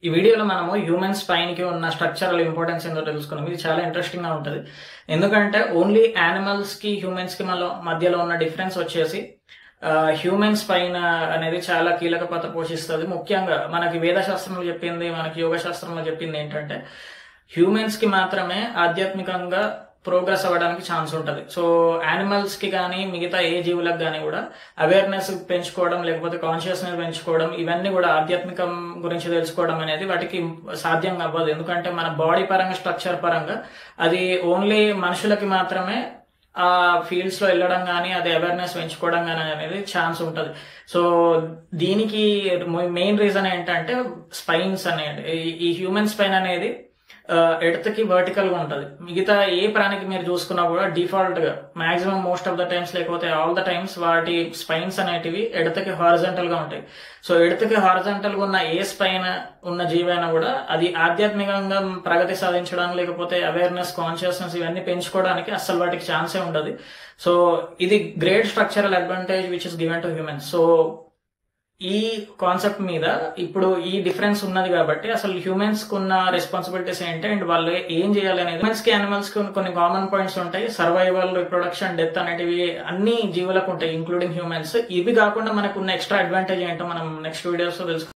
ఈ వీడియోలో మనము హ్యూమన్ స్పైన్ కి ఉన్న స్ట్రక్చరల్ ఇంపార్టెన్స్ ఏంటో తెలుసుకున్నాం. ఇది చాలా ఇంట్రెస్టింగ్ గా ఉంటుంది. ఎందుకంటే ఓన్లీ యానిమల్స్ కి హ్యూమన్స్ కి మధ్యలో ఉన్న డిఫరెన్స్ వచ్చేసి హ్యూమన్ స్పైన్ అనేది చాలా కీలక పాత్ర పోషిస్తుంది. ముఖ్యంగా మనకి వేద శాస్త్రంలో చెప్పింది, మనకి యోగ శాస్త్రంలో చెప్పింది ఏంటంటే హ్యూమన్స్ కి మాత్రమే ఆధ్యాత్మికంగా ప్రోగ్రెస్ అవ్వడానికి ఛాన్స్ ఉంటుంది. సో యానిమల్స్ కి కానీ మిగతా ఏ జీవులకు కానీ కూడా అవేర్నెస్ పెంచుకోవడం, లేకపోతే కాన్షియస్నెస్ పెంచుకోవడం, ఇవన్నీ కూడా ఆధ్యాత్మికం గురించి తెలుసుకోవడం అనేది వాటికి సాధ్యం అవ్వదు. ఎందుకంటే మన బాడీ పరంగా, స్ట్రక్చర్ పరంగా అది ఓన్లీ మనుషులకి మాత్రమే ఆ ఫీల్డ్స్ లో వెళ్ళడం కానీ, అది అవేర్నెస్ పెంచుకోవడం కానీ అనేది ఛాన్స్ ఉంటుంది. సో దీనికి మెయిన్ రీజన్ ఏంటంటే స్పైన్స్ అనేది, ఈ హ్యూమన్ స్పైన్ అనేది ఎర్త్ కి వర్టికల్ గా ఉంటది. మిగతా ఏ ప్రాణికి మీరు చూసుకున్నా కూడా డిఫాల్ట్ గా maximum most of the times, లేకపోతే ఆల్ ద టైమ్స్ వాటి స్పైన్స్ అనేటివి ఎర్త్ కి హారిజంటల్ గా ఉంటాయి. సో ఎర్త్ కి హారిజంటల్ గా ఉన్న ఏ స్పైన్ ఉన్న జీవైనా కూడా అది ఆధ్యాత్మికంగా ప్రగతి సాధించడానికి, లేకపోతే అవేర్నెస్, కాన్షియస్నెస్ ఇవన్నీ పెంచుకోవడానికి అస్సలు వాటికి ఛాన్సే ఉండదు. సో ఇది great structural advantage which is given to humans. So ఈ కాన్సెప్ట్ మీద ఇప్పుడు ఈ డిఫరెన్స్ ఉన్నది కాబట్టి అసలు హ్యూమన్స్ కు ఉన్న రెస్పాన్సిబిలిటీస్ ఏంటి అండ్ వాళ్ళు ఏం చేయాలి అనేది, హ్యూమన్స్ కి యానిమల్స్ కి కొన్ని కామన్ పాయింట్స్ ఉంటాయి. సర్వైవల్, రిప్రొడక్షన్, డెత్ అనేటివి అన్ని జీవులకు ఉంటాయి, ఇంక్లూడింగ్ హ్యూమన్స్. ఇవి కాకుండా మనకు ఉన్న ఎక్స్ట్రా అడ్వాంటేజ్ ఏంటో మనం నెక్స్ట్ వీడియోస్ లో తెలుసుకుందాం.